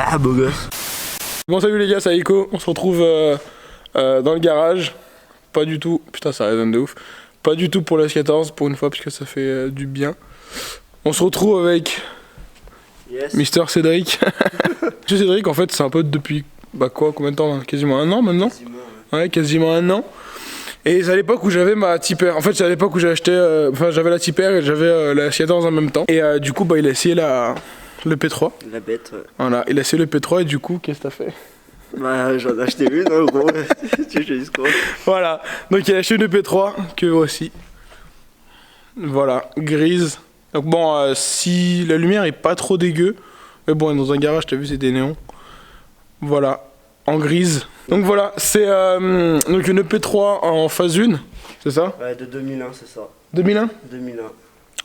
Ah, beau gosse. Bon, salut les gars, c'est Aiko. On se retrouve dans le garage. Pas du tout. Putain, ça résonne de ouf. Pas du tout pour la S14 pour une fois, parce que ça fait du bien. On se retrouve avec Mister Cédric. Monsieur Cédric, en fait, c'est un pote depuis combien de temps là? Quasiment un an maintenant. Ouais, quasiment un an. Et c'est à l'époque où j'avais ma Tipper. En fait, c'est à l'époque où j'ai acheté. J'avais la Tipper et j'avais la S14 en même temps. Et du coup, il a essayé le P3. La bête, ouais. Voilà, il a essayé le P3 et du coup, qu'est-ce que t'as fait? Bah, j'en ai acheté une, hein, gros. Tu sais, quoi. Voilà, donc il a acheté une P3 que voici. Voilà, grise. Donc bon, si la lumière est pas trop dégueu, mais bon, dans un garage, t'as vu, c'est des néons. Voilà, en grise. Donc voilà, c'est donc une P3 en phase 1, c'est ça? Ouais, de 2001, c'est ça. 2001? 2001.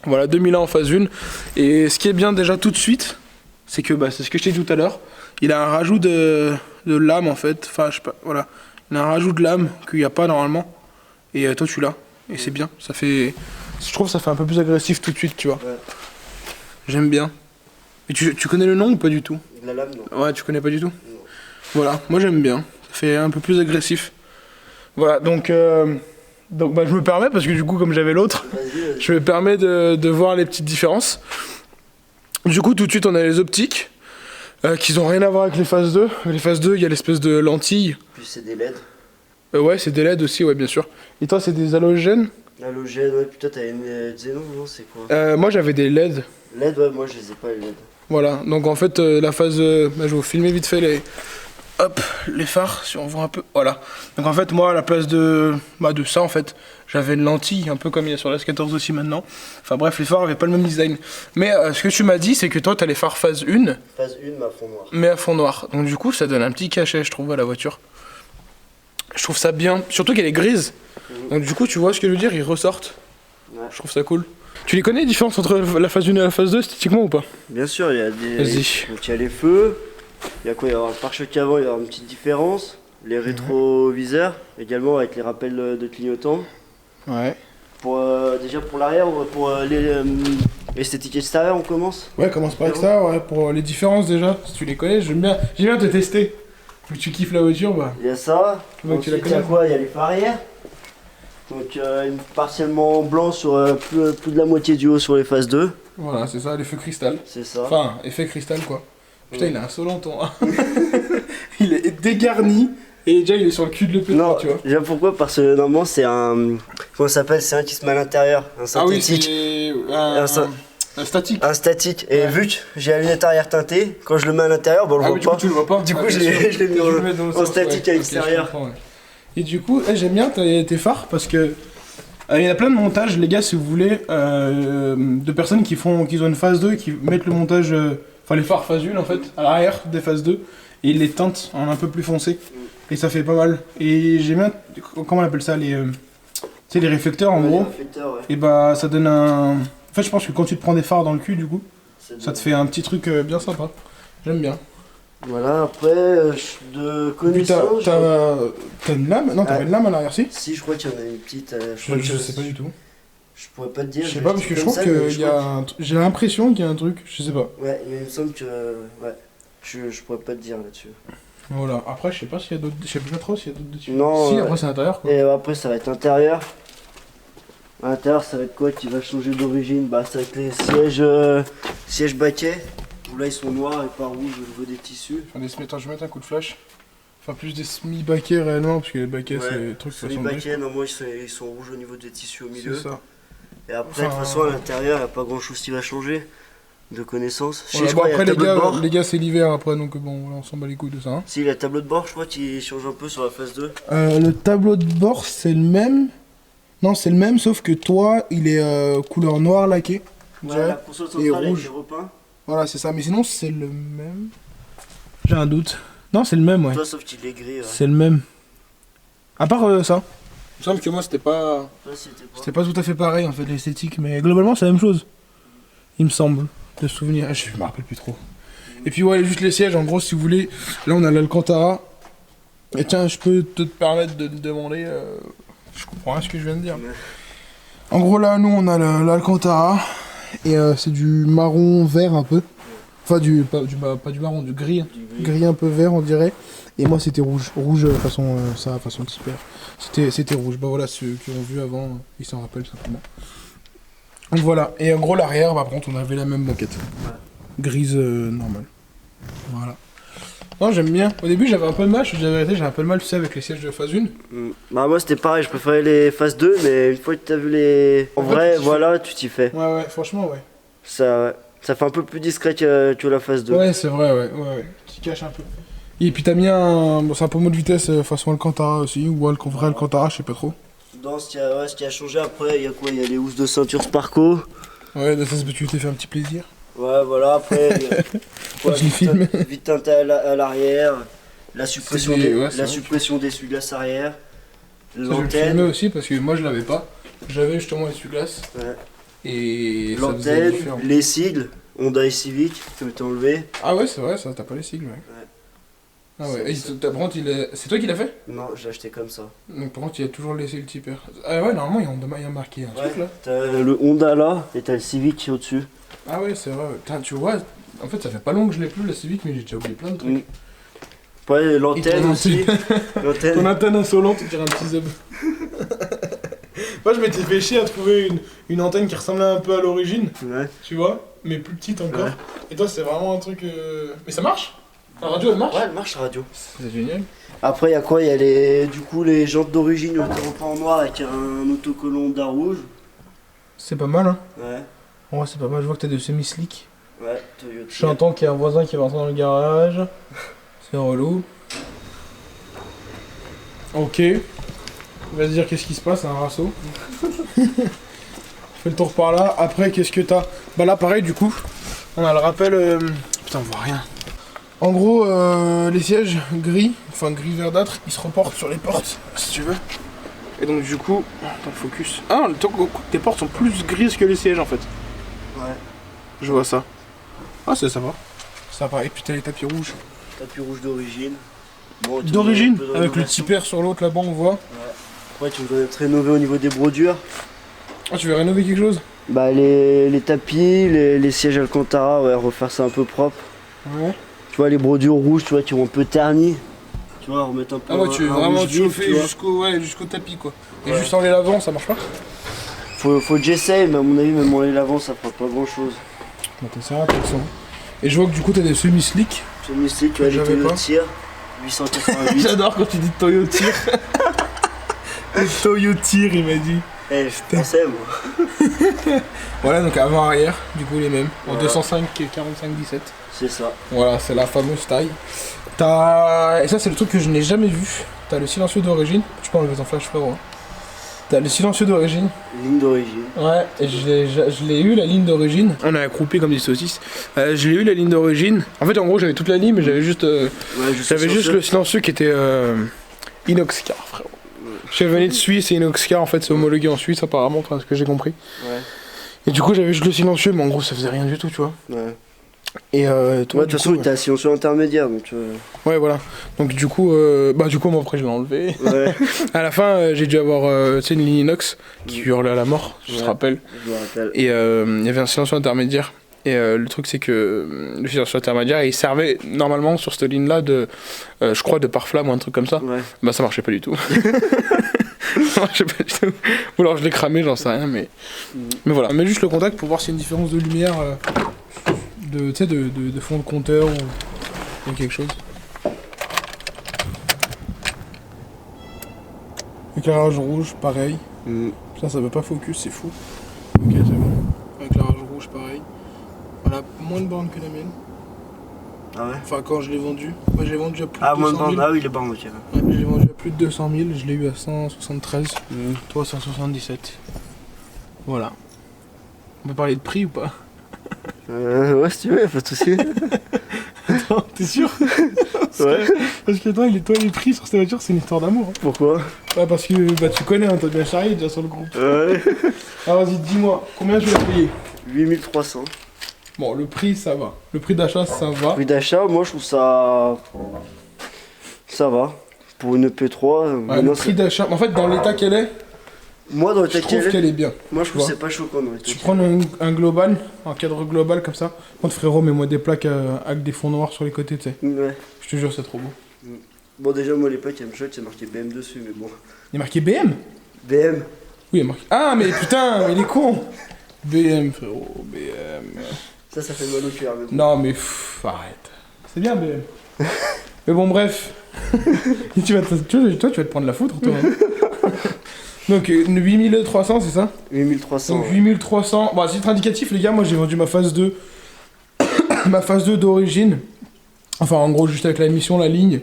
Voilà, 2001 en phase 1. Et ce qui est bien déjà tout de suite, c'est que c'est ce que je t'ai dit tout à l'heure, il a un rajout de lame en fait. Enfin, je sais pas, voilà. Il a un rajout de lame qu'il n'y a pas normalement. Et toi, tu l'as. Et c'est bien. Ça fait. Je trouve que ça fait un peu plus agressif tout de suite, tu vois. Ouais. J'aime bien. Et tu connais le nom ou pas du tout? De la lame, non. Ouais, tu connais pas du tout? Non. Voilà, moi j'aime bien. Ça fait un peu plus agressif. Voilà, donc je me permets, parce que du coup, comme j'avais l'autre, Vas-y. je me permets de voir les petites différences. Du coup, tout de suite, on a les optiques, qui n'ont rien à voir avec les phases 2. Les phases 2, il y a l'espèce de lentille. Puis c'est des LED. Ouais, c'est des LED aussi, ouais, bien sûr. Et toi, c'est des halogènes? Halogène, ouais, putain, t'as une Xenon, non, c'est quoi? Moi, j'avais des LED. LED, ouais, moi je les ai pas, les LED. Voilà, donc en fait, la phase... je vais vous filmer vite fait les phares, si on voit un peu. Voilà. Donc en fait, moi, à la place de ça, en fait, j'avais une lentille, un peu comme il y a sur la S14 aussi maintenant. Enfin bref, les phares avaient pas le même design. Mais ce que tu m'as dit, c'est que toi, t'as les phares phase 1. Phase 1, mais à fond noir. Mais à fond noir. Donc du coup, ça donne un petit cachet, je trouve, à la voiture. Je trouve ça bien. Surtout qu'elle est grise. Donc du coup, tu vois ce que je veux dire, ils ressortent. Ouais. Je trouve ça cool. Tu les connais, les différences entre la phase 1 et la phase 2, esthétiquement ou pas? Bien sûr, il y a des. Vas-y. Donc il y a les feux. Il y a quoi? Il y aura le pare-choc avant, il y aura une petite différence. Les rétroviseurs, également avec les rappels de clignotants. Ouais. Déjà pour l'arrière, pour l'esthétique extérieure, on commence. Ouais, commence par ça, ouais, pour les différences déjà, si tu les connais, j'aime bien te tester. Vu que tu kiffes la voiture, Il y a ça. Ouais, tu la Ensuite, il y a connais. quoi? Il y a les phares arrière. Donc partiellement blanc sur plus de la moitié du haut sur les phases 2. Voilà, c'est ça, l'effet cristal. C'est ça. Enfin, effet cristal quoi. Putain, il est insolent ton. Il est dégarni et déjà il est sur le cul de l'EP3, Non, tu vois. j'aime pourquoi? Parce que normalement c'est un. Comment ça s'appelle? C'est un qui se met à l'intérieur. Un Ah oui, synthétique. c'est un statique. Un statique. Et vu que j'ai la lunette arrière teintée, quand je le mets à l'intérieur, on le Ah voit oui, du pas. coup tu le vois pas. Du coup, Ah, je bien sûr. l'ai mis Tu le mets dans le en sens, statique ouais. à Ok, l'extérieur. je comprends, ouais. Et du coup, j'aime bien tes phares parce que il y a plein de montages, les gars, si vous voulez, de personnes qui ont une phase 2 et qui mettent le montage, enfin les phares phase 1 en fait, à l'arrière des phases 2, et ils les teintent en un peu plus foncé. Et ça fait pas mal. Et j'aime bien, comment on appelle ça, les réflecteurs en gros. Ouais. Et ça donne un. En fait, je pense que quand tu te prends des phares dans le cul, du coup, ça te fait un petit truc bien sympa. J'aime bien. Voilà, après, de Et puis connaissance. t'as une lame? Non, t'avais une lame à l'arrière, si? Si, je crois qu'il y en a une petite. Je sais pas du tout. Je pourrais pas te dire. Je sais pas, parce que je trouve qu'il y a j'ai l'impression qu'il y a un truc, je sais pas. Ouais, il me semble que. Ouais. Je pourrais pas te dire là-dessus. Voilà, après je sais pas s'il y a d'autres. Je sais pas trop s'il y a d'autres dessus. Non. Si, après c'est à l'intérieur quoi. Et après, ça va être intérieur. À l'intérieur, ça va être quoi qui va changer d'origine? Ça va être les sièges baquets. Où là, ils sont noirs et pas rouges au niveau des tissus. Attends, je vais mettre un coup de flash. Enfin, plus des semi-baquets réellement, parce que les baquets c'est des trucs les baquets, normalement, ils sont rouges au niveau des tissus au milieu. C'est ça. Et après, de toute façon, à l'intérieur, il n'y a pas grand chose qui va changer. De connaissance. Voilà, Je crois après il y a le tableau de bord. les gars c'est l'hiver après, donc bon, là, on s'en bat les couilles de ça. Hein. Si, le tableau de bord, je crois qu'il change un peu sur la phase 2. Le tableau de bord c'est le même. Non, c'est le même, sauf que toi, il est couleur noire laqué. Ouais, la console et centrale rouge. avec les repeins. Voilà, c'est ça. Mais sinon, c'est le même. J'ai un doute. Non, c'est le même, ouais. Toi, sauf qu'il est gris. Ouais. C'est le même. À part ça. Il me semble que moi, c'était pas. Toi, C'était pas tout à fait pareil, en fait, l'esthétique. Mais globalement, c'est la même chose. Il me semble. De souvenir. Je me rappelle plus trop. Et puis, ouais, juste les sièges, en gros, si vous voulez. Là, on a l'Alcantara. Et tiens, je peux te permettre de te demander. Je comprends rien ce que je viens de dire. Ouais. En gros, là, nous, on a l'Alcantara. Et c'est du marron vert un peu. Enfin, pas du marron, du gris. Hein. Du gris. Gris un peu vert, on dirait. Et moi, c'était rouge. Rouge façon super. C'était rouge. Bah voilà, ceux qui ont vu avant, ils s'en rappellent simplement. Donc voilà. Et en gros, l'arrière, par contre, on avait la même banquette. Ouais. Grise normale. Voilà. Non, j'aime bien. Au début, j'avais un peu de mal, je te dis la vérité, j'ai un peu de mal, tu sais, avec les sièges de phase 1. Bah moi c'était pareil, je préférais les phases 2, mais une fois que t'as vu les... En Ouais, vrai, tu voilà, tu t'y fais. Ouais, franchement, ouais. Ça fait un peu plus discret que la phase 2. Ouais, c'est vrai, ouais. Tu caches un peu. Et puis t'as mis un... Bon, c'est un pommeau de vitesse façon Alcantara aussi, ou vrai Alcantara, je sais pas trop. Dans ce qui a changé après, il y a quoi? Il y a les housses de ceinture Sparco. Ouais, ça, tu t'es fait un petit plaisir. Ouais, voilà, après, Je les filme. vite teinté à l'arrière, la suppression C'est des- des, ouais, c'est la vrai. suppression des essuie-glaces arrière, Ça, je vais le filmer l'antenne, aussi parce que moi je l'avais pas. J'avais justement l'essuie-glace ouais, et ça faisait l'antenne, différent. les sigles, Honda et Civic, ça m'était enlevé. Ah ouais, c'est vrai, ça, t'as pas les sigles, ouais. Ah ouais, et par contre, c'est toi qui l'as fait? Non, je l'ai acheté comme ça. Donc par contre, il a toujours laissé le tipper. Ah ouais, normalement, il y a marqué un truc là. T'as le Honda là, et t'as le Civic au-dessus. Ah ouais, c'est vrai. Putain, tu vois, en fait, ça fait pas long que je l'ai plus, la Civic, mais j'ai déjà oublié plein de trucs. Ouais, l'antenne Et aussi. Ton L'antenne. antenne insolente, on dirait un petit zub. Moi, je m'étais fait chier à trouver une antenne qui ressemblait un peu à l'origine, Ouais. tu vois, mais plus petite encore. Ouais. Et toi, c'est vraiment un truc. Mais ça marche? La radio, elle marche? Ouais, elle marche radio. C'est génial. Après, il y a quoi? Il y a les jantes d'origine ont été repeintes en noir avec un autocollant Honda rouge. C'est pas mal, hein. Ouais. Ouais, c'est pas mal. Je vois que t'as des semi-slick. Ouais, Toyota. J'entends qu'il y a un voisin qui va rentrer dans le garage. C'est relou. Ok. Il va se dire qu'est-ce qui se passe, un rassaut. Fais le tour par là. Après, qu'est-ce que t'as? Bah là, pareil, du coup, on a le rappel. Putain, on voit rien. En gros, les sièges gris, enfin gris verdâtre, ils se reportent sur les portes, si tu veux. Et donc, du coup, attends, le focus. Ah, tes portes sont plus grises que les sièges en fait. Ouais. Je vois ça. Ah, c'est sympa. Sympa. Et puis t'as les tapis rouges. Tapis rouge d'origine. Bon, tu D'origine, me donnes un peu de avec le rénovation. tipper sur l'autre là-bas, on voit. Ouais, tu voudrais être rénové au niveau des brodures. Ah, tu veux rénover quelque chose? Bah, les tapis, les sièges Alcantara, ouais, refaire ça un peu propre. Ouais. Tu vois, les brodures rouges, tu vois, qui ont un peu terni. Tu vois, remettre un peu. Ah ouais, tu veux un vraiment rouge te vif, chauffer tu vois. jusqu'au tapis quoi. Et Ouais. juste enlever l'avant, ça marche pas? Faut que j'essaye, mais à mon avis, même enlever l'avant, ça fera pas grand chose. Bon, t'es sérieux, intéressant. Et je vois que du coup t'as des semi-slick. C'est mystique, tu vois, les J'avais pas. Toyota 888. J'adore quand tu dis Toyotir. Toyotir, il m'a dit. Eh, je pensais, moi. Voilà, donc avant-arrière, du coup les mêmes. En Voilà. 205 et 45-17. C'est ça. Voilà, c'est la fameuse taille. Et ça, c'est le truc que je n'ai jamais vu. T'as le silencieux d'origine. Tu peux enlever ton flash, frérot. Hein. T'as le silencieux d'origine. Ligne d'origine. Ouais, et je l'ai eu la ligne d'origine. On a accroupi comme des saucisses. Je l'ai eu la ligne d'origine. En fait, en gros, j'avais toute la ligne, mais j'avais juste, Ouais, j'avais juste le silencieux qui était Inoxcar, frérot. Je venais de Suisse et Inoxcar, en fait, c'est homologué en Suisse, apparemment, enfin, ce que j'ai compris. Ouais. Et du coup, j'avais juste le silencieux, mais en gros, ça faisait rien du tout, tu vois. Ouais. Et toi, Ouais, de du toute façon, coup, il était à silencieux intermédiaire, donc. ouais, voilà. Donc, du coup, moi, après, je l'ai enlevé. Ouais, À la fin, j'ai dû avoir, tu sais, une ligne inox qui hurlait à la mort, je te Ouais. rappelle. je me rappelle. Et il y avait un silencieux intermédiaire. Et le truc, c'est que le silencieux intermédiaire, il servait normalement sur cette ligne-là de, je crois, de pare-flamme ou un truc comme ça. Ouais. Bah, ça marchait pas du tout. Ça marchait pas du tout. Ou alors je l'ai cramé, j'en sais rien, mais voilà. On met juste le contact pour voir s'il y a une différence de lumière, tu sais, de fond de compteur ou quelque chose. Éclairage rouge, pareil. Putain, ça veut pas focus, c'est fou. Ok, c'est bon. Éclairage rouge, pareil. Voilà, moins de bornes que la mienne. Ah ouais. Enfin, quand je l'ai vendu. Moi, j'ai vendu à plus Ah, de moins 200 de 000. bande. Ah oui, les bornes, ok. Ouais, je l'ai vendu à plus de 200 000. Je l'ai eu à 173. Toi, 177. Voilà. On peut parler de prix ou pas? Ouais, si tu veux, pas de soucis. Attends, t'es sûr? Ouais. Parce que toi, les prix sur cette voiture, c'est une histoire d'amour. Hein. Pourquoi? Ouais, parce que bah, tu connais, hein, t'as bien charrié déjà sur le groupe. Ouais. Alors vas-y, dis-moi, combien je vais la payer? 8300. Bon, le prix, ça va. Le prix d'achat, ça va. Prix d'achat, moi je trouve ça. Ça va. Pour une EP3. Ouais, le prix d'achat, en fait, dans l'état qu'elle est, Moi, dans le Je trouve taquet, qu'elle est bien. moi je trouve vois. que c'est pas choquant dans le Tu taquet. prends un global, un cadre global comme ça. Contre frérot, mets-moi des plaques avec des fonds noirs sur les côtés, tu sais. Ouais. Je te jure, c'est trop beau. Bon, déjà, moi, les plaques, elles me choquent, c'est marqué BM dessus, mais bon. Il y a marqué BM? BM. Oui, il y a marqué. Ah, mais putain, mais il est con! BM, frérot, BM. Ça fait mal au cœur, mais bon. Non, mais arrête. C'est bien, BM. Mais bon, bref. Et toi, tu vas te prendre la foutre, toi. Hein. Donc, 8300, c'est ça? 8300. Donc, 8300. Bon, à titre indicatif, les gars, moi j'ai vendu ma phase 2. Ma phase 2 d'origine. Enfin, en gros, juste avec la mission, la ligne.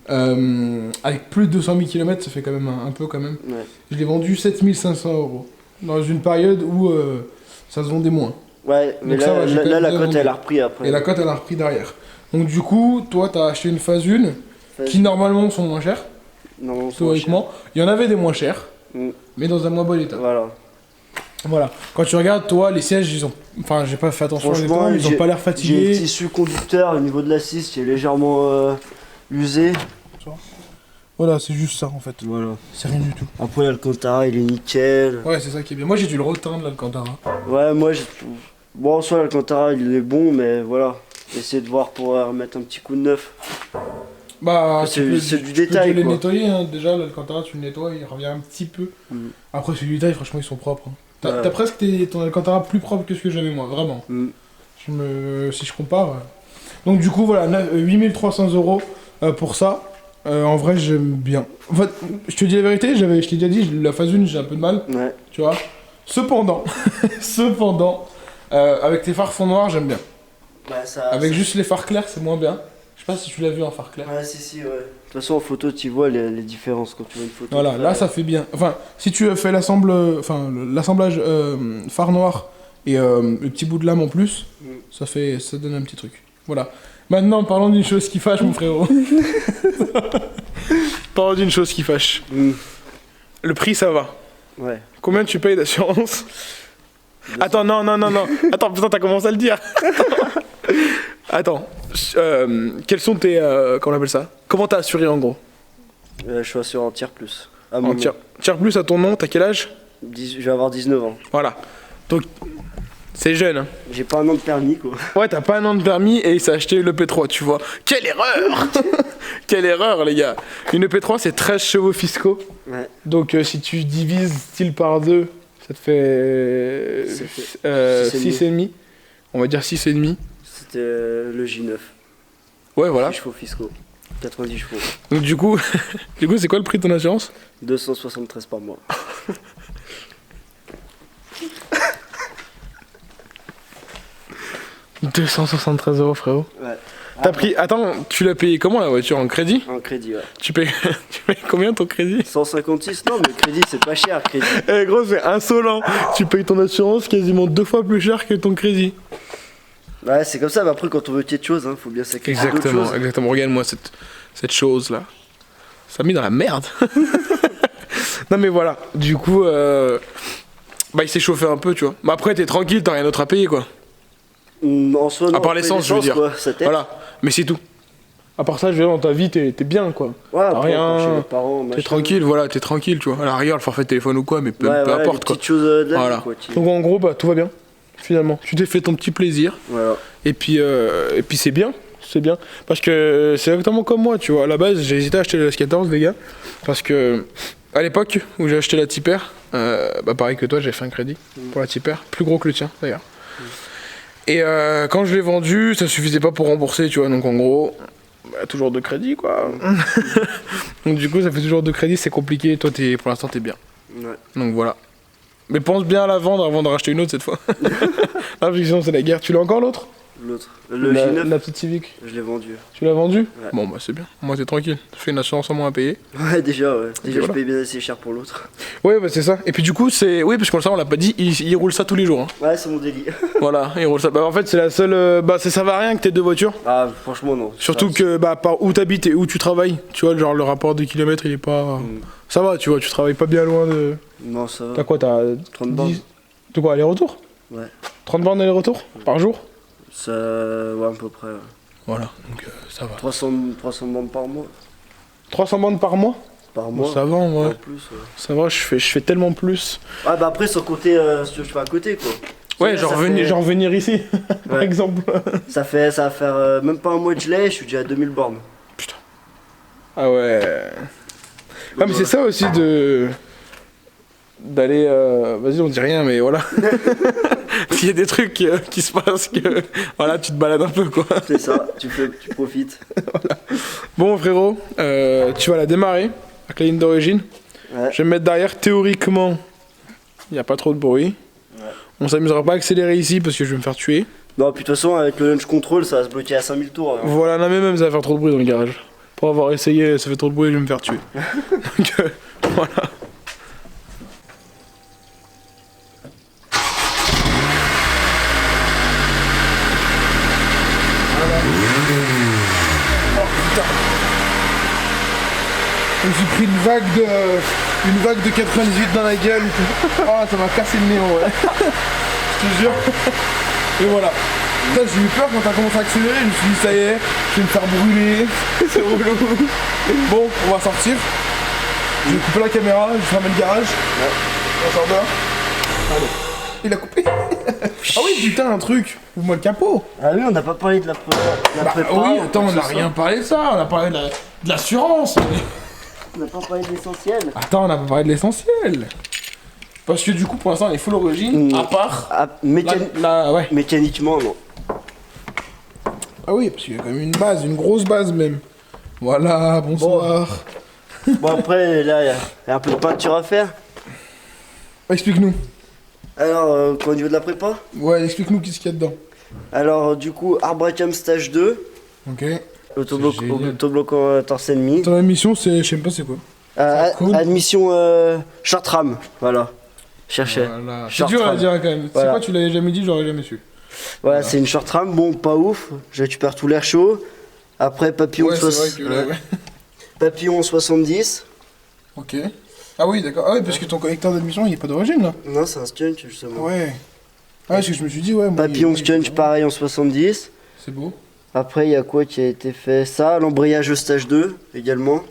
Avec plus de 200 000 km, ça fait quand même un peu quand même. Ouais. Je l'ai vendu 7500 €. Dans une période où ça se vendait moins. Ouais, mais Donc ça va, j'ai quand là même la bien cote, vendu. elle a repris après. Et la cote, elle a repris derrière. Donc, du coup, toi, t'as acheté une phase 1 qui normalement sont moins chères, Non, c'est théoriquement. Il y en avait des moins chères, Mm. mais dans un moins bon état. Voilà. Voilà. Quand tu regardes, toi, les sièges, ils ont. Enfin, j'ai pas fait attention à Franchement, ils ont pas l'air J'ai le fatigués. tissu conducteur au niveau de l'assise qui est légèrement usé. Voilà, c'est juste ça en fait. Voilà. C'est rien du tout. Après, l'Alcantara, il est nickel. Ouais, c'est ça qui est bien. Moi, j'ai dû le reteindre, l'Alcantara. Ouais, moi, j'ai. Bon, en soi, l'Alcantara, il est bon, mais voilà. Essayer de voir pour remettre un petit coup de neuf. Bah, C'est du tu détail, peux les quoi. nettoyer, hein. Déjà, l'Alcantara, tu le nettoies, il revient un petit peu. Mm. Après, c'est du détail, franchement, ils sont propres. Hein. T'as Ouais. presque ton Alcantara plus propre que ce que j'avais moi, vraiment. Mm. Si je compare. Donc, du coup, voilà, 8300 € pour ça. En vrai, j'aime bien. En fait, je te dis la vérité, je t'ai déjà dit, la phase 1, j'ai un peu de mal, Ouais. tu vois. Cependant, avec tes phares fond noir, j'aime bien. Bah, ça. Avec juste les phares clairs, c'est moins bien. Je sais pas si tu l'as vu en phare clair. Ouais, si, ouais. De toute façon, en photo, tu vois les différences quand tu vois une photo. Voilà, là ça fait bien. Enfin, si tu fais l'assemblage phare noir et le petit bout de lame en plus, ça donne un petit truc. Voilà. Maintenant, parlons d'une chose qui fâche, mon frérot. Parlons d'une chose qui fâche. Mm. Le prix, ça va. Ouais. Combien tu payes d'assurance? Attends, non. Attends, putain, t'as commencé à le dire. Attends. Quels sont tes... comment on appelle ça? Comment t'as assuré en gros? Je suis assuré en tiers plus. À En mon tiers plus à ton nom, t'as quel âge? Je vais avoir 19 ans. Voilà. Donc, c'est jeune. Hein. J'ai pas un an de permis, quoi. Ouais, t'as pas un an de permis et il s'est acheté le P3, tu vois. Quelle erreur! Quelle erreur, les gars. Une P3, c'est 13 chevaux fiscaux. Ouais. Donc, si tu divises style par 2, ça te fait Ça fait 6,5. On va dire 6,5. C'était le J9. Ouais, voilà. 10 chevaux fiscaux. 90 chevaux. Donc, du coup, c'est quoi le prix de ton assurance? 273 par mois. « 273 €, frérot. Ouais. T'as pris... Attends, tu l'as payé comment la voiture? En crédit? En crédit, ouais. Tu payes combien ton crédit? 156, non, mais le crédit, c'est pas cher, crédit. Eh gros, c'est insolent. Tu payes ton assurance quasiment 2 fois plus cher que ton crédit. Ouais, c'est comme ça, mais après, quand on veut quelque chose, hein, faut bien sacrifier d'autres choses. Exactement. Regarde-moi cette chose-là. Ça m'a mis dans la merde. Non mais voilà, du coup, bah il s'est chauffé un peu, tu vois. Mais après, t'es tranquille, t'as rien d'autre à payer, quoi. En soi, non, À part après, l'essence, je veux dire. quoi, ça t'aide. Voilà, mais c'est tout. À part ça, je veux dire, dans ta vie, t'es bien, quoi. Ouais, après, rien. encore chez les parents, T'es machin. tranquille, voilà, t'es tranquille, tu vois. À la rigueur, le forfait de téléphone ou quoi, mais peu Ouais, voilà, importe, les quoi. petites choses de la Voilà. vie, quoi. Donc en gros, bah tout va bien, finalement. Tu t'es fait ton petit plaisir. Voilà. Et puis c'est bien, parce que c'est exactement comme moi, tu vois. À la base, j'ai hésité à acheter la S14, les gars, parce que à l'époque où j'ai acheté la Tipper, bah pareil que toi, j'ai fait un crédit pour la Tipper, plus gros que le tien d'ailleurs. Et quand je l'ai vendu, ça suffisait pas pour rembourser, tu vois. Donc en gros, bah, toujours de crédit, quoi. Donc du coup, ça fait toujours de crédit, c'est compliqué. Toi, pour l'instant, t'es bien. Ouais. Donc voilà. Mais pense bien à la vendre avant de racheter une autre cette fois. Ah, parce que sinon, c'est la guerre. Tu l'as encore l'autre? L'autre. Le J9, La petite Civic. je l'ai vendu. Tu l'as vendu? Ouais. Bon bah c'est bien, moi t'es tranquille, tu fais une assurance en moins à payer. Ouais, déjà, ouais. Déjà, voilà. je paye bien assez cher pour l'autre. Ouais bah c'est ça, et puis du coup c'est... Oui parce que ça on l'a pas dit, il roule ça tous les jours. Hein. Ouais, c'est mon délit. Voilà, il roule ça. Bah en fait c'est la seule... Bah ça va à rien que t'aies deux voitures. Ah, franchement, non. Surtout que bah par où t'habites et où tu travailles, tu vois genre le rapport de kilomètres il est pas... Ça va tu vois, tu travailles pas bien loin de... Non, ça va. T'as quoi, t'as 30 bornes. De quoi, aller-retour? Ouais. 30 bornes aller-retour par jour? Ça, ouais, à peu près. Ouais. Voilà, donc ça va. 300 bornes par mois. 300 bornes par mois? par Bon, mois. ça va en En vrai. plus. Ça va, je fais tellement plus. Ah bah après sur le côté, si tu veux, je fais à côté quoi. Ouais, Ça genre, fait- genre venir ici, par Ouais. exemple. Ça va faire même pas un mois de gelée, je suis déjà à 2000 bornes. Ah ouais. Ah mais c'est ça aussi de... D'aller... Vas-y, on dit rien, mais voilà. Il y a des trucs qui se passent que... Voilà, tu te balades un peu, quoi. C'est ça, tu profites. Bon, frérot, tu vas la démarrer avec la ligne d'origine. Ouais. Je vais me mettre derrière. Théoriquement, il n'y a pas trop de bruit. Ouais. On s'amusera pas à accélérer ici parce que je vais me faire tuer. Non, puis de toute façon, avec le launch control, ça va se bloquer à 5000 tours. Hein. Voilà, non mais même ça va faire trop de bruit dans le garage. Pour avoir essayé, ça fait trop de bruit, je vais me faire tuer. Donc voilà. Je me suis pris une vague de 98 dans la gueule. Ah, ça m'a cassé le nez en vrai. Je te jure. Et voilà. Putain, j'ai eu peur quand t'as commencé à accélérer. Je me suis dit, ça y est, je vais me faire brûler. C'est relou. Bon, on va sortir. Je vais couper la caméra, je vais fermer le garage. On sort dehors. Allez. Il a coupé. Ah oui, putain, un truc. Ouvre-moi le capot. Ah oui, on n'a pas parlé de la prépa. Oui, attends, on n'a rien parlé de ça. On a parlé de l'assurance. On n'a pas parlé de l'essentiel. Attends, on n'a pas parlé de l'essentiel. Parce que du coup, pour l'instant, elle est full origine, à part. Ah, Ouais. mécaniquement, non. Ah oui, parce qu'il y a quand même une base, une grosse base même. Voilà, bonsoir. Bon, après, là, il y a un peu de peinture à faire. Explique-nous. Alors, au niveau de la prépa. Ouais, explique-nous qu'est-ce qu'il y a dedans. Alors, du coup, Arbracam stage 2. Ok. Autobloc, C'est génial. autobloc torse ennemi. Ton mission, c'est. Je sais même pas c'est quoi. cool. Admission short ram. Voilà. Cherchez. Voilà. C'est Short dur à ram. dire quand même. Voilà. C'est quoi, tu l'avais jamais dit, j'aurais jamais su. Voilà, c'est une short ram. Bon, pas ouf. Je récupère tout l'air chaud. Après, papillon, Ouais, c'est vrai que là, ouais. papillon 70. Ok. Ah oui, d'accord. Ah oui, parce que ton connecteur d'admission, il est pas d'origine là. Non, c'est un skunk justement. Ouais. Ah, parce que je me suis dit, ouais. moi, Papillon il- skunk pareil en 70. C'est beau. Après, il y a quoi qui a été fait? Ça, l'embrayage stage 2 également.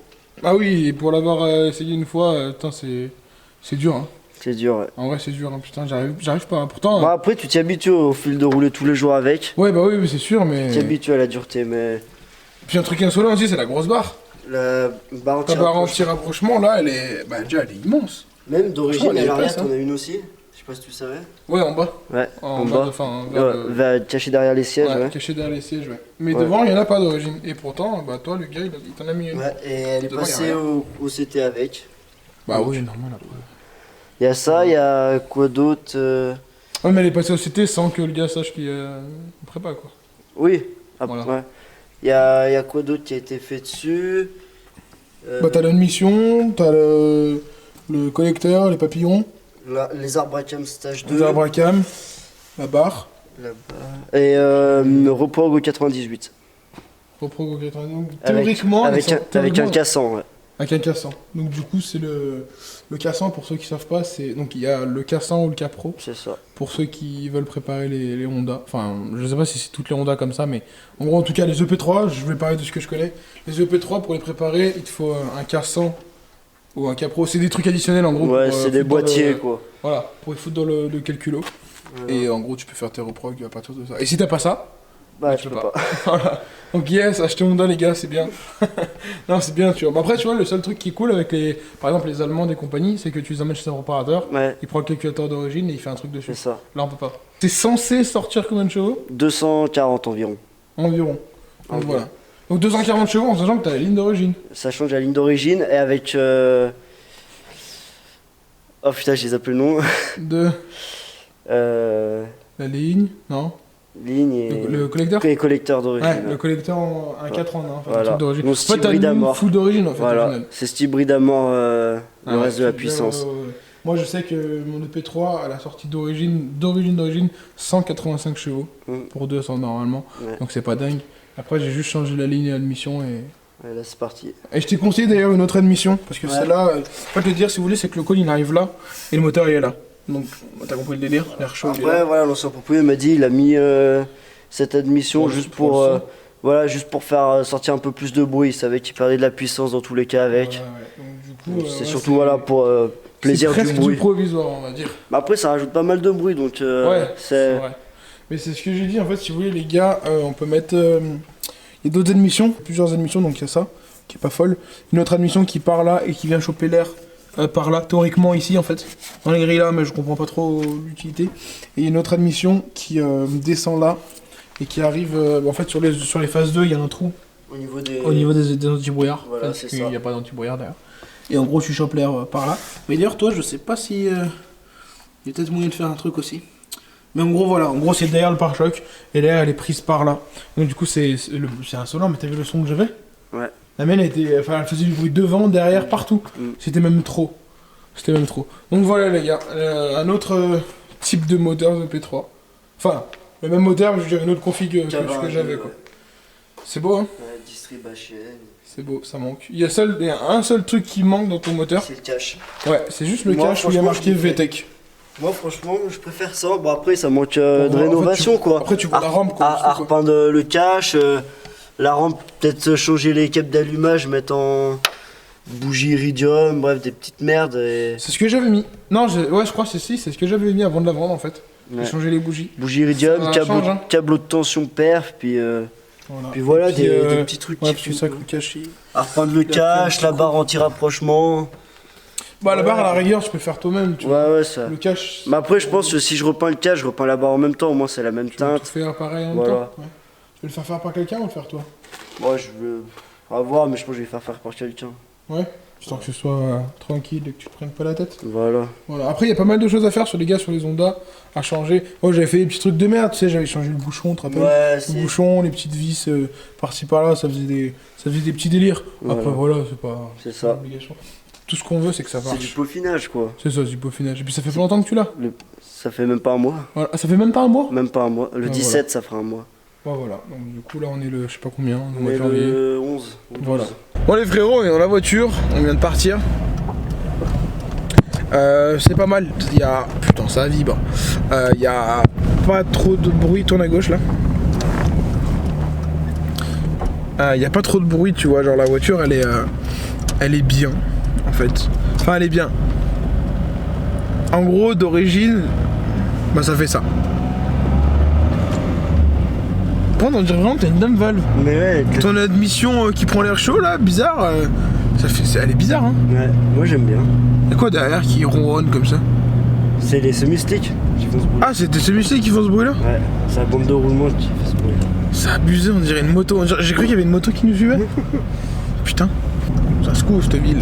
Ah oui, et pour l'avoir essayé une fois, putain, c'est dur, hein. C'est dur, ouais. En vrai, c'est dur, hein. Putain, j'arrive pas. Hein. Pourtant. Bon, après, tu t'y habitues au fil de rouler tous les jours avec. Ouais, bah oui, mais c'est sûr, mais. Tu t'y habitues à la dureté, mais Puis un truc insolent aussi, c'est la grosse barre. la barre Ta barre anti-rapprochement, là, elle est. Bah, déjà, elle est immense. même d'origine, Franchement, elle à est l'arrière, épaisse, t'en as une aussi. Je sais pas si tu savais. Ouais, en bas. Ouais, En bas, enfin, vers le- va caché derrière les sièges, ouais. caché derrière les sièges, ouais. Mais Ouais. devant, il y en a pas d'origine. Et pourtant, bah, toi, le gars, il t'en a mis une. Ouais, et elle est Devant, y a passée rien. au CT avec. Bah oui, normal après. Il y a ça, il y a quoi d'autre Ouais, mais elle est passée au CT sans que le gars sache qu'il prépa, quoi. Oui, Voilà. ouais. Il y a quoi d'autre qui a été fait dessus Bah, t'as l'admission, t'as le collecteur, les papillons, les Arbracam stage 2. les arbres à cam, la barre. Là-bas. Et Reprog au 98. Pour Pro 80. Donc, Avec- théoriquement, Avec, elle un, sort- avec un théoriquement, cassant, ouais. avec un cassant. Donc du coup, c'est le cassant, pour ceux qui savent pas, c'est. Donc il y a le cassant ou le capro. C'est ça. Pour ceux qui veulent préparer les Honda, enfin je sais pas si c'est toutes les Honda comme ça, mais en gros en tout cas les EP3, je vais parler de ce que je connais. Les EP3 pour les préparer, il te faut un cassant ou un capro, c'est des trucs additionnels en gros. Ouais, pour, c'est des foutre dans boîtiers, le- quoi. Voilà, pour les foutre dans le calculo. Et en gros tu peux faire tes reprog à partir de ça. Et si t'as pas ça, Bah, tu tu peux peux pas. voilà. Donc yes, achetez Honda les gars, c'est bien. Non c'est bien tu vois. Mais après tu vois le seul truc qui est cool avec les, par exemple les Allemands des compagnies, c'est que tu les amènes chez un réparateur, Ouais, il prend le calculateur d'origine et il fait un truc dessus. c'est ça. Là on peut pas. C'est censé sortir combien de chevaux 240 environ. environ. Donc Environ. voilà. Donc 240 chevaux en sachant que t'as la ligne d'origine. Ça change la ligne d'origine et avec. Oh putain, je les appelle le nom. De euh... la ligne, non Ligne et. le collecteur Et collecteur d'origine. Ouais, le collecteur en un 4 ans, hein, enfin, Voilà. un truc d'origine. Donc, En fait, t'as hybride une à ligne mort. full d'origine en fait au Voilà, final. c'est cet hybride à mort le Ah ouais, reste de la ouais, puissance. ouais, ouais. Moi je sais que mon EP3 elle a sorti d'origine 185 chevaux Mm. pour 200 normalement. Ouais. Donc c'est pas dingue. Après j'ai juste changé la ligne et l'admission et Ouais, là c'est parti. je t'ai conseillé d'ailleurs une autre admission, parce que Ouais. celle-là, faut te le dire si vous voulez, c'est que le col il arrive là, et le moteur il est là. Donc t'as compris le délire, l'air chaud il est Après, là. voilà, l'ancien propriétaire m'a dit il a mis cette admission Pour le- juste pour pour, le son. voilà, juste pour faire sortir un peu plus de bruit. Il savait qu'il perdait de la puissance dans tous les cas avec. Ouais, ouais. Donc du coup, C'est ouais, surtout voilà, pour plaisir c'est du presque bruit. du provisoire, on va dire. Mais après, ça rajoute pas mal de bruit, donc Ouais, c'est c'est... vrai. Mais c'est ce que j'ai dit, en fait, si vous voulez, les gars, on peut mettre... Il y a d'autres admissions, plusieurs admissions, donc il y a ça, qui est pas folle. Une autre admission qui part là et qui vient choper l'air par là, théoriquement ici, en fait. Dans les grilles là, mais je comprends pas trop l'utilité. Et une autre admission qui descend là et qui arrive... en fait, sur les phases 2, il y a un trou Au niveau des... des anti-brouillards. Voilà, parce c'est qu'il ça. n'y a pas d'anti-brouillard d'ailleurs. Et en gros, tu chopes l'air par là. Mais d'ailleurs, toi, je sais pas si... il y a peut-être moyen de faire un truc aussi. Mais en gros, voilà. En gros, c'est derrière le pare-choc. Et l'air, elle est prise par là. Donc, du coup, c'est insolent. Mais t'as vu le son que j'avais? Ouais. La mienne, elle faisait du bruit devant, derrière, partout. C'était même trop. Donc, voilà, les gars. Un autre type de moteur de P3. Enfin, le même moteur, mais je dirais une autre config que ce que j'avais, quoi. C'est beau, hein? Ouais, distrib HN. C'est beau, ça manque. Il y a un seul truc qui manque dans ton moteur. C'est le cache. Ouais, c'est juste le Moi, cache où il y a franchement, marqué je l'ai fait. VTEC. Moi, franchement, je préfère ça. Bon, après, ça manque Bon, de rénovation, quoi. Après, tu vois la rampe, quoi. À repeindre le cache, la rampe, peut-être changer les câbles d'allumage, mettre en bougie iridium, bref, des petites merdes. Et... C'est ce que j'avais mis. Non, ouais, je crois que c'est ce que j'avais mis avant de la vendre, en fait. Ouais. J'ai changé les bougies. Bougie iridium, Ça câble, change, hein. câble de tension perf, puis Et voilà, puis, des petits trucs. Ouais, qui parce que font ça, que- le cache. À repeindre le cache, la barre anti-rapprochement. Bah, la barre, à la rigueur, tu peux faire toi-même. Tu vois. Ouais, ouais, ça. Le cache. Mais après, je pense que si je repeins le cache, je repeins la barre en même temps, au moins c'est la même Tu veux tout teinte. faire pareil en même Voilà. temps. Ouais. Tu veux le faire par quelqu'un ou le faire toi? Moi, je veux. À voir, mais je pense que je vais faire par quelqu'un. Ouais. Histoire que ce soit tranquille et que tu te prennes pas la tête. Voilà. Voilà. Après, il y a pas mal de choses à faire sur les gars, sur les Honda, à changer. Moi, j'avais fait des petits trucs de merde, tu sais, j'avais changé le bouchon, tu te rappelles? Ouais, Le c'est. bouchon, les petites vis par-ci par-là, ça faisait des petits délires. Voilà. Après, voilà, c'est pas C'est une ça. obligation. Tout ce qu'on veut, c'est que ça C'est du marche. peaufinage, quoi. C'est ça, c'est du peaufinage. Et puis ça fait pas longtemps que tu l'as. Ça fait même pas un mois. Voilà. Ah, ça fait même pas un mois? Même pas un mois. Le Ah, 17, ça fera un mois. Ouais, voilà. Donc, du coup, là, on est le, je sais pas combien, le On mois de est janvier. le 11. ou 12. Voilà. Bon, les frérots, on est dans la voiture, on vient de partir. C'est pas mal. Il y a. Putain, ça vibre. Il y a pas trop de bruit. Tourne à gauche là. Il y a pas trop de bruit, tu vois. Genre, la voiture, elle est bien, en fait. Enfin, elle est bien. En gros, d'origine, bah, ça fait ça. On dirait vraiment que t'as une dame valve. Mais ouais, Ton admission qui prend l'air chaud là, bizarre. Elle est bizarre, hein. ouais, moi j'aime bien. Y'a quoi derrière qui ronronne comme ça? C'est les semi-sticks qui font ce bruit. Ah, c'était celui-ci qui font ce bruit là? Ouais, c'est la bande de roulement qui fait ce bruit. C'est abusé, on dirait une moto. J'ai cru qu'il y avait une moto qui nous suivait. Putain, ça se couvre cette ville.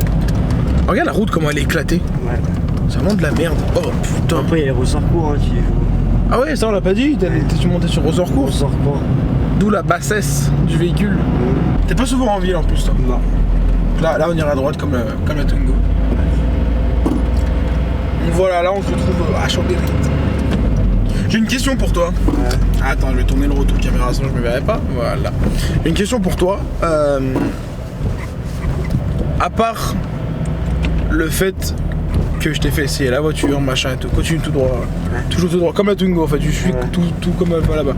Regarde la route comment elle est éclatée. Ouais. C'est vraiment de la merde. Oh putain. Après, il y a les ressorts courts hein, qui jouent. Ah ouais, ça on l'a pas dit, t'es monté sur ressort court. Ressorts courts. D'où la bassesse du véhicule. T'es pas souvent en ville en plus toi. Non. Là on ira à droite comme la Twingo. Donc voilà, là on se retrouve à Chambéry. J'ai une question pour toi. Ouais. Attends, je vais tourner le retour caméra sinon je me verrai pas. Voilà. J'ai une question pour toi. À part le fait que je t'ai fait essayer la voiture, machin et tout, continue tout droit. Ouais. Toujours tout droit, comme la Twingo en fait, je suis Ouais. tout comme là-bas.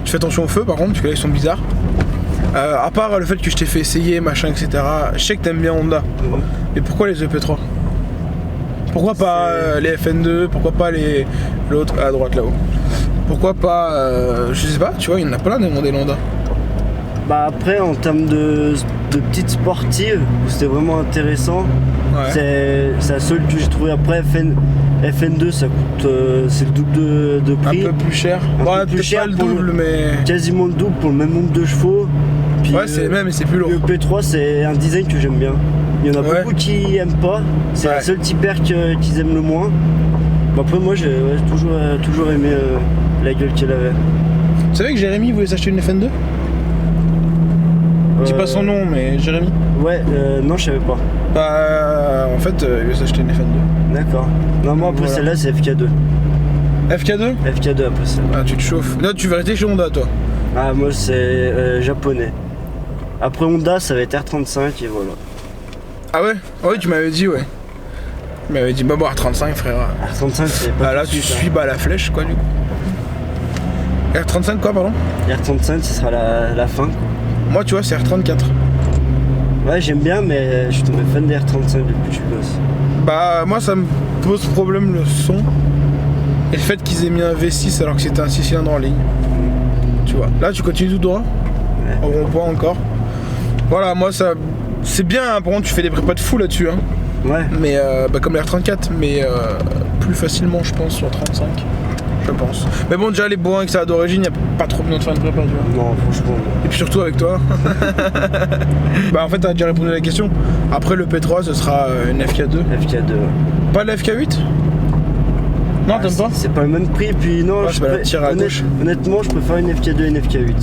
Tu fais attention au feu par contre, parce que là ils sont bizarres. À part le fait que je t'ai fait essayer, machin, etc. Je sais que t'aimes bien Honda. Mhm. Mais pourquoi les EP3? Pourquoi pas les FN2? Pourquoi pas l'autre à droite là-haut? Pourquoi pas, je sais pas, tu vois, il y en a plein des modèles Honda. Bah après, en termes de petites sportives, où c'était vraiment intéressant, Ouais. c'est la seule que j'ai trouvé. Après, FN2, ça coûte, c'est le double de Un prix. peu plus cher. Un peu Ouais, plus peut-être cher pas le pour le- double, mais. Quasiment le double pour le même nombre de chevaux. Puis, Ouais, c'est le même, mais c'est plus lourd. le P3, c'est un design que j'aime bien. Il y en a Ouais. beaucoup qui aiment pas. C'est Ouais. la seule type R qu'ils aiment le moins. Bah après, moi, j'ai toujours aimé la gueule qu'elle avait. Tu savais que Jérémy voulait s'acheter une FN2? Je dis pas son nom, mais Jérémy. Ouais, non, je savais pas. Bah, en fait, il veut s'acheter une FN2. D'accord. Non, moi, après Voilà. celle-là, c'est FK2. FK2? FK2 après ça. Ah, tu te chauffes. Là, tu vas rester chez Honda, toi. Ah, moi, c'est japonais. Après Honda, ça va être R35 et voilà. Ah ouais? Ah oui, tu m'avais dit, ouais. Tu m'avais dit, bah, bon, R35, frère. R35, c'est pas. Bah, là, tout de tu suite, suis bah, la flèche, quoi, du coup. R35, quoi, pardon? hein. R35, ce sera la fin, quoi. Moi, tu vois, c'est R34. Ouais, j'aime bien, mais je suis tombé fan des R35 depuis que je suis gosse. Bah, moi, ça me pose problème le son. Et le fait qu'ils aient mis un V6 alors que c'était un 6 cylindres en ligne. Tu vois. Là, tu continues tout droit. Ouais. Au rond-point encore. Voilà, moi, ça. C'est bien, hein. Par contre, tu fais des prépas de fou là-dessus. Hein. Ouais. Mais bah, comme les R34, mais plus facilement, je pense, sur 35. Je pense. Mais bon, déjà, les bourrins que ça a d'origine, y a pas trop besoin de faire une prépa, tu vois. Non, franchement. Non. Et puis surtout avec toi. Bah, en fait, t'as déjà répondu à la question. Après, le P3, ce sera une FK2. FK2. Pas la FK8? Non, Ah, t'aimes pas? C'est pas le même prix, puis non, Ouais, c'est pas la tire à gauche. Honnêtement, je préfère une FK2 et une FK8.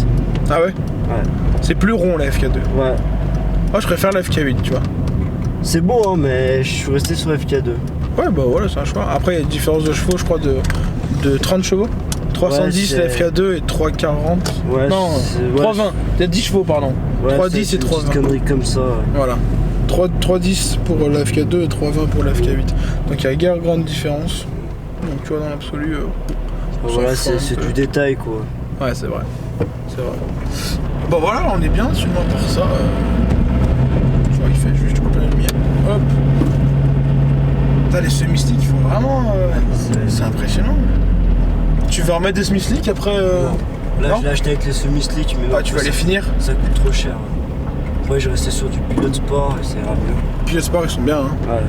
Ah ouais? Ouais. C'est plus rond la FK2. Ouais. Moi, je préfère la FK8, tu vois. C'est beau, hein, mais je suis resté sur FK2. Ouais, bah voilà, c'est un choix. Après, il y a une différence de chevaux, je crois, de 30 chevaux. 310 Ouais, la FK2 et 340. Ouais, Non, ouais, 320. Peut-être 10 chevaux, pardon. Ouais, 310 et c'est une 320. petite connerie comme ça. Voilà. 310 pour la FK2 et 320 pour la FK8. Donc il y a guère grande différence. Donc tu vois, dans l'absolu. on Voilà, s'en fout un c'est peu. du détail, quoi. Ouais, c'est vrai. C'est vrai. Bon voilà, on est bien, sinon pour ça. Tu vois, il fait juste couper la lumière. Hop. T'as les semi-sticks, ils font vraiment. C'est impressionnant. Tu veux remettre des semi-sticks après Là, non je l'ai acheté avec les semi-slicks, mais non, Ah, tu vas ça- les finir. Ça coûte trop cher. Après, je restais sur du pilote sport et ça ira mieux. Pilote Sport, ils sont bien. Hein. Ouais.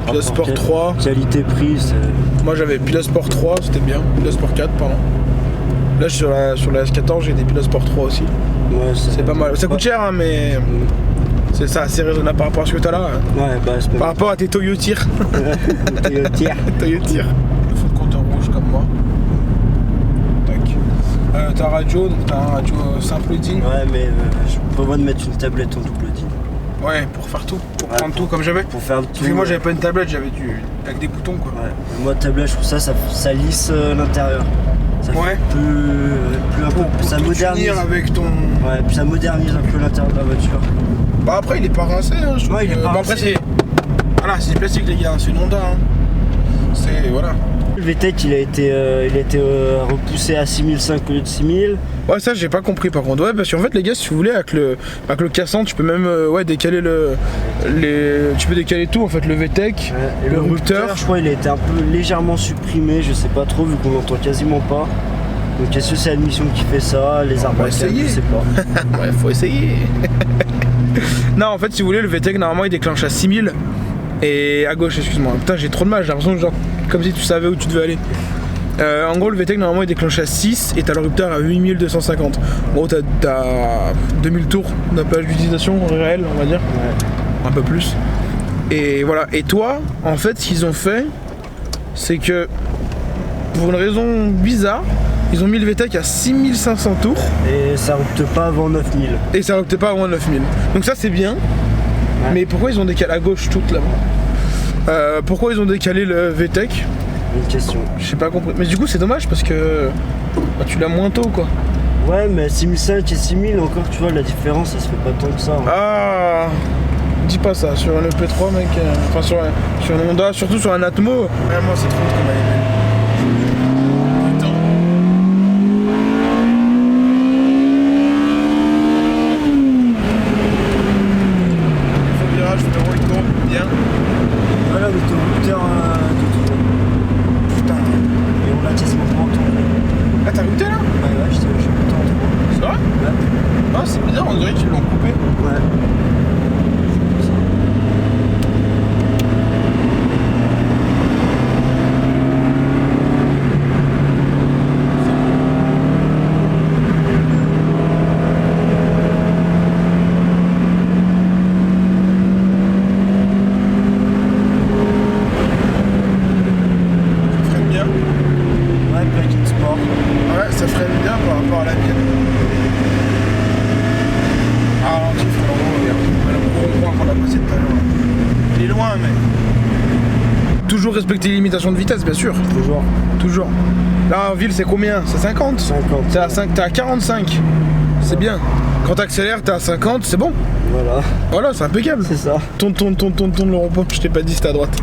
Pilote Rapport Sport 3. Qualité-prix, c'est. Moi j'avais Pilote Sport 3, c'était bien. Pilote Sport 4, pardon. Là, sur la S14, j'ai des Pilote Sport 3 aussi. Ouais, C'est pas mal. Ça coûte cher, hein, mais c'est ça, assez raisonnable par rapport à ce que t'as là. Ouais, bah, c'est Par pas rapport à tes Toyotir. Toyota. Toyotir. Il faut le compteur rouge comme moi. Tac. Ta radio, donc t'as un radio simple DIN. Ouais, mais je prévois de mettre une tablette en double DIN. Ouais, pour faire tout. Pour Ouais, prendre tout comme j'avais. Pour faire le tout. Parce que moi j'avais pas une tablette, j'avais avec des boutons quoi. Ouais. Moi, tablette, je trouve ça lisse l'intérieur. Ça Ouais. fait plus un peu. Ça tout modernise. unir avec ton. Ouais, puis ça modernise un peu l'intérieur de la voiture. Bah après il est pas rincé hein, je trouve Ouais, il est que- pas Bon, après rincé. c'est. Voilà, c'est du plastique les gars, c'est une Honda hein. C'est. Voilà. Le VTEC, il a été repoussé à 6005 au lieu de 6000. Ouais ça j'ai pas compris par contre. Ouais parce qu'en fait les gars si vous voulez avec le cassant tu peux même décaler tu peux décaler tout en fait, le VTEC, Et le rupteur. je crois, il a été un peu légèrement supprimé, je sais pas trop vu qu'on l'entend quasiment pas. Donc est-ce que c'est Admission qui fait ça, les arbres va à câble, essayer. je sais pas. Ouais, faut essayer. Non, en fait, si vous voulez, le VTEC, normalement, il déclenche à 6000. Et à gauche, excuse-moi. Putain, j'ai trop de mal, j'ai l'impression genre comme si tu savais où tu devais aller. En gros, le VTEC, normalement, il déclenche à 6 et t'as le rupteur à 8250. En gros, t'as 2000 tours de plage d'utilisation réelle, on va dire. Ouais. Un peu plus. Et voilà. Et toi, en fait, ce qu'ils ont fait, c'est que, pour une raison bizarre, ils ont mis le VTEC à 6500 tours. Et ça rupte pas avant 9000. Et ça ruptait pas avant 9000. Donc ça c'est bien. Ouais. Mais pourquoi ils ont décalé à gauche toute là-bas pourquoi ils ont décalé le VTEC? Une question. J'ai pas compris. Mais du coup c'est dommage parce que bah, tu l'as moins tôt quoi. Ouais, mais 6005 et 6000 encore, tu vois, la différence, ça se fait pas tant que ça. Hein. Ah, dis pas ça sur un EP3 mec. Enfin sur un Honda, surtout sur un Atmo. Vraiment c'est trop comme elle est belle. Putain. Faut virage, faut le il tourne bien. Voilà, mais ton rupteur de tout. Putain. Et on l'a quasiment pas entendu. Ah t'as goûté là? Ouais, j'ai pas entendu. C'est vrai? Ouais. Ah c'est bizarre, on dirait qu'ils l'ont coupé. Ouais. Ça freine bien. Ouais, plug-in sport. Ouais, ça freine bien par rapport à la mienne. Ah ralenti, faut le regarde. Le gros rond qu'on a passé tout à l'heure. Il est loin mais. Toujours respecter les limitations de vitesse bien sûr. Toujours. Toujours. Là en ville c'est combien? C'est 50? 50. T'es à 45. C'est bien. Quand t'accélères t'es à 50, c'est bon. Voilà. Voilà, c'est impeccable. C'est ça. Tourne le rond-point, je t'ai pas dit c'était à droite.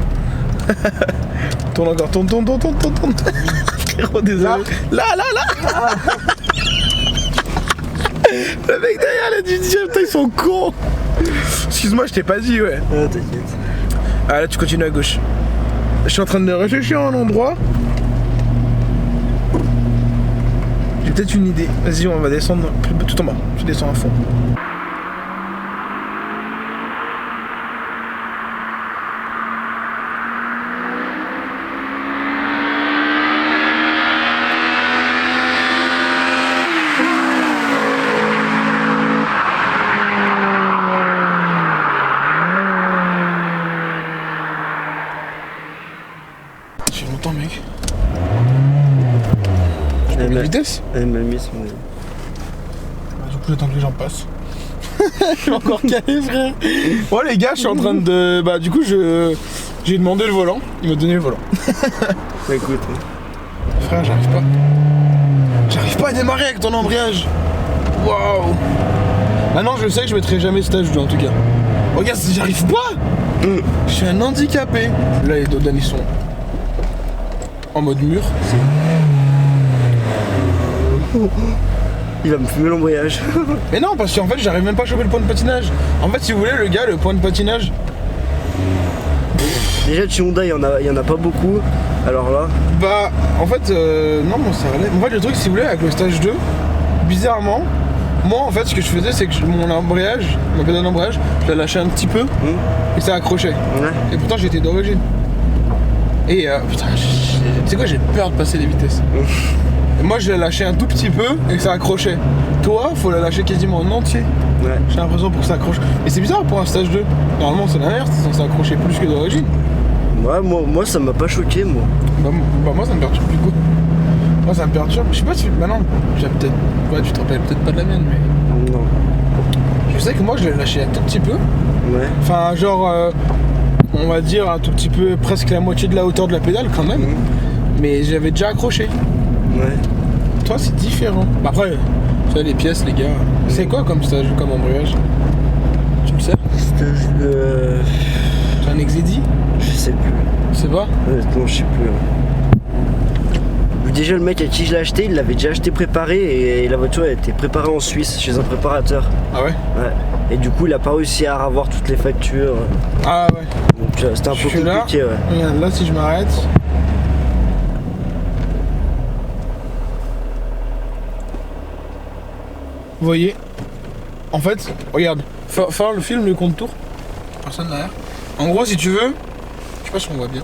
Tourne encore, tourne. Frérot, désolé. Là. Le mec derrière, il a dit, putain, ils sont cons. Excuse-moi, je t'ai pas dit, ouais. Ah, t'inquiète. Ah, là, tu continues à gauche. Je suis en train de réfléchir à un endroit. J'ai peut-être une idée. Vas-y, on va descendre tout en bas. Tu descends à fond. J'ai longtemps, mec. La vitesse. Elle m'a mis son... Du coup, j'attends que les gens passent. Je suis encore calé, frère. Bon, les gars, je suis en train de. Bah, du coup, j'ai demandé le volant. Il m'a donné le volant. Bah, écoute. Frère, j'arrive pas. J'arrive pas à démarrer avec ton embrayage. Waouh. Maintenant, je sais que je mettrai jamais stage 2 en tout cas. Regarde, j'arrive pas. Je suis un handicapé. Là, les Dodan, ils sont en mode mur. Il va me fumer l'embrayage. Mais non, parce qu'en fait, j'arrive même pas à choper le point de patinage. En fait, si vous voulez, le gars, le point de patinage. Déjà, de chez Honda, il y en a pas beaucoup. Alors là, Bah, en fait, non, bon, ça allait. En fait, le truc, si vous voulez, avec le stage 2, bizarrement, moi, en fait, ce que je faisais, c'est que mon embrayage, mon pédale d'embrayage, je la lâchais un petit peu et ça accrochait. ouais. Et pourtant, j'étais d'origine. Et putain, tu sais quoi, j'ai peur de passer les vitesses. Et moi, je la lâchais un tout petit peu et ça accrochait. Toi, faut la lâcher quasiment en entier. Ouais. J'ai l'impression pour que ça accroche. Et c'est bizarre pour un stage 2. Normalement, c'est l'inverse, c'est censé accrocher plus que d'origine. Ouais, moi, ça m'a pas choqué, moi. Bah, moi, ça me perturbe du coup. Moi, ça me perturbe. Je sais pas si. Bah non, j'ai peut-être. Ouais, tu te rappelles peut-être pas de la mienne, mais. Non. Je sais que moi, je l'ai lâché un tout petit peu. Ouais. Enfin, genre. On va dire un tout petit peu, presque la moitié de la hauteur de la pédale quand même. Mais j'avais déjà accroché. Ouais. Toi, c'est différent. Bah, après, tu sais, les pièces, les gars. C'est quoi comme stage, comme embrayage? Tu le sais? Stage de... C'est un Exedi? Je sais plus. Tu sais pas? Honnêtement, je sais plus. Déjà, le mec à qui je l'ai acheté, il l'avait déjà acheté préparé et la voiture elle était préparée en Suisse chez un préparateur. Ah ouais? Ouais. Et du coup, il a pas réussi à avoir toutes les factures. Ah ouais. Donc, c'était un peu Je suis là. compliqué, ouais. Regarde, là, si je m'arrête. Vous voyez? En fait, regarde. Faire le film, le compte-tour. Personne derrière. En gros, si tu veux. Je sais pas si on voit bien.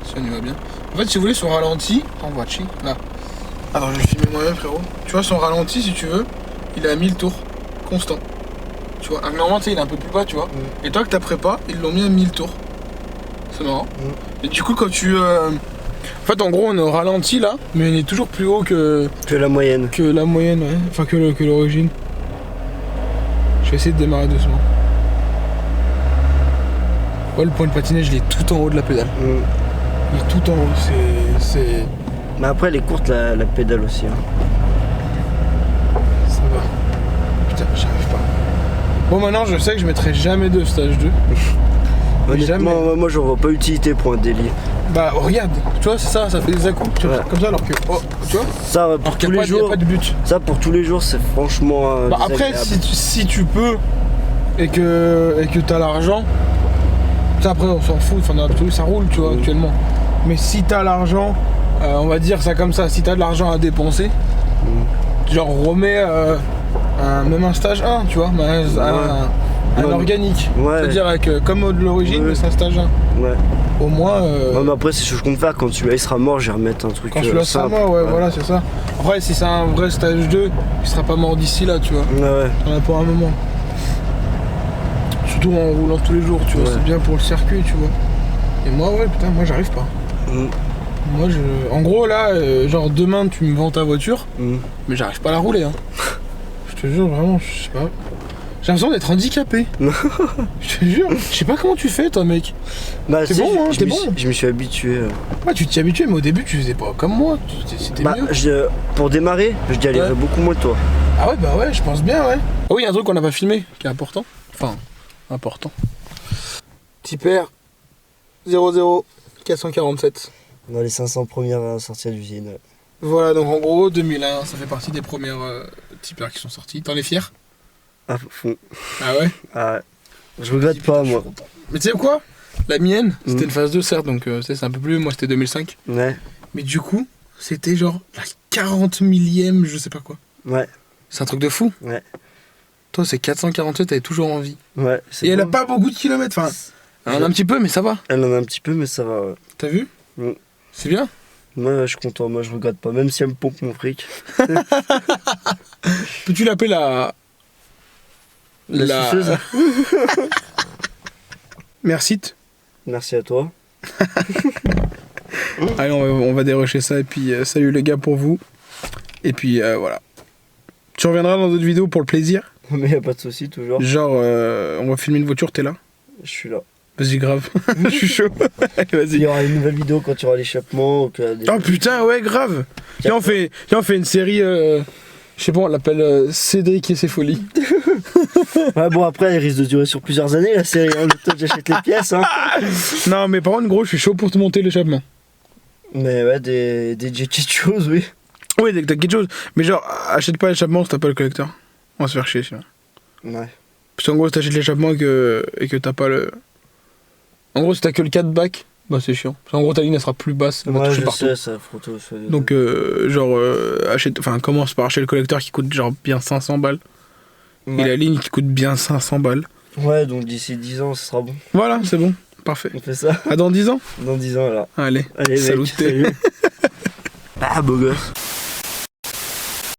Si on y va bien. En fait, si vous voulez, son ralenti. En watching, là. Alors, je vais filmer moi-même, frérot. Tu vois, son ralenti, si tu veux, il est à 1000 tours. Constant. Tu vois, normalement, tu sais, il est un peu plus bas, tu vois. Et toi, que t'as prépa, ils l'ont mis à 1000 tours. C'est marrant. Et du coup, quand tu. En fait, en gros, on est au ralenti là, mais on est toujours plus haut que. Que la moyenne. Que la moyenne, ouais. Enfin, que l'origine. Je vais essayer de démarrer doucement. Ouais, le point de patinage, il est tout en haut de la pédale. Il est tout en haut, c'est. Mais après, elle est courte la pédale aussi. Hein. Ça va. Putain, j'arrive pas. Bon, maintenant, je sais que je mettrai jamais de stage 2. Honnêtement, moi, j'en vois pas utilité pour un délit. Bah, regarde, tu vois, c'est ça, ça fait des à-coups, tu vois, Ouais. comme ça, alors que. Oh, tu vois? Ça, pour Alors tous qu'il n'y les a jours. pas de but. Ça, pour tous les jours, c'est franchement. Bah après, si tu peux et que t'as l'argent, ça après on s'en fout, enfin dans l'absolu ça roule, tu vois, actuellement. Mais si t'as l'argent, on va dire ça comme ça, si t'as de l'argent à dépenser, genre remets même un stage 1, tu vois, mais un Ouais. organique. Ouais. C'est-à-dire avec comme de l'origine, Ouais. mais c'est un stage 1. Ouais. Au moins. Ouais, mais après, c'est ce que je compte faire. Quand celui-là il sera mort, je vais remettre un truc. Quand celui-là sera simple. mort, ouais, voilà, c'est ça. Après, si c'est un vrai stage 2, il sera pas mort d'ici là, tu vois. Ouais. T'en as pour un moment. Surtout en roulant tous les jours, tu vois, Ouais. c'est bien pour le circuit, tu vois. Et moi, ouais, putain, moi j'arrive pas. Moi, en gros, là, genre demain, tu me vends ta voiture, mais j'arrive pas à la rouler, hein. Je te jure, vraiment, je sais pas. J'ai l'impression d'être handicapé. Je te jure, je sais pas comment tu fais, toi, mec. Bah, C'est si, bon, hein, je t'es me bon. suis- Je me suis habitué. Ouais, tu t'y habituais, mais au début, tu faisais pas comme moi. C'était Bah, mieux. pour démarrer, je galérais Ouais. beaucoup moins que toi. Ah ouais, bah ouais, je pense bien, ouais. Ah oui, il y a un truc qu'on n'a pas filmé, qui est important. Enfin, important. Tipper 00 447. Dans les 500 premières sorties à l'usine. Ouais. Voilà, donc en gros, 2001, ça fait partie des premières tippers qui sont sortis. T'en es fier? À fond. Ah ouais? Ah ouais. Je regrette pas, moi. Mais tu sais quoi? La mienne, c'était une phase 2, certes, donc c'est un peu plus. Moi, c'était 2005. Ouais. Mais du coup, c'était genre la 40 millième, je sais pas quoi. Ouais. C'est un truc de fou. Ouais. Toi, c'est 447, elle est toujours en vie. Ouais. Et elle a pas beaucoup de kilomètres. Enfin, elle en a un petit peu, mais ça va. Elle en a un petit peu, mais ça va, ouais. T'as vu? Mm. C'est bien. Moi, je suis content. Moi, je regrette pas. Même si elle me pompe mon fric. Peux-tu l'appeler la. La suceuse. Merci. Merci à toi. Allez, on va dérocher ça. Et puis, salut les gars pour vous. Et puis, voilà. Tu reviendras dans d'autres vidéos pour le plaisir. Mais y a pas de souci, toujours. Genre, on va filmer une voiture, t'es là? Je suis là. Vas-y, grave. Je suis chaud. Allez, Il vas-y. y aura une nouvelle vidéo quand il y aura l'échappement. Ou que des... Oh putain, ouais, grave. Viens, on fait une série. Je sais pas, on l'appelle Cédric et ses folies. Ouais, bon, après, elle risque de durer sur plusieurs années, la série. Hein. Le temps que j'achète les pièces. Hein. Non, mais par contre, gros, je suis chaud pour te monter l'échappement. Mais ouais, des petites choses, oui. Oui, t'as quelque chose. Mais genre, achète pas l'échappement si t'as pas le collecteur. On va se faire chier, sinon. Ouais. Parce qu'en gros, si t'achètes l'échappement et que t'as pas le. En gros, si t'as que le 4 back, bah c'est chiant. Parce qu'en gros, ta ligne elle sera plus basse. Elle va Ouais, toucher je partout. sais, ça frotte au sol. Donc, commence par acheter le collecteur qui coûte genre bien 500 balles. Et Ouais. la ligne qui coûte bien 500 balles. Ouais, donc d'ici 10 ans, ce sera bon. Voilà, c'est bon. Parfait. On fait ça À dans 10 ans? dans 10 ans, là. Allez, Allez, mec, salut. salut. Ah, beau gosse.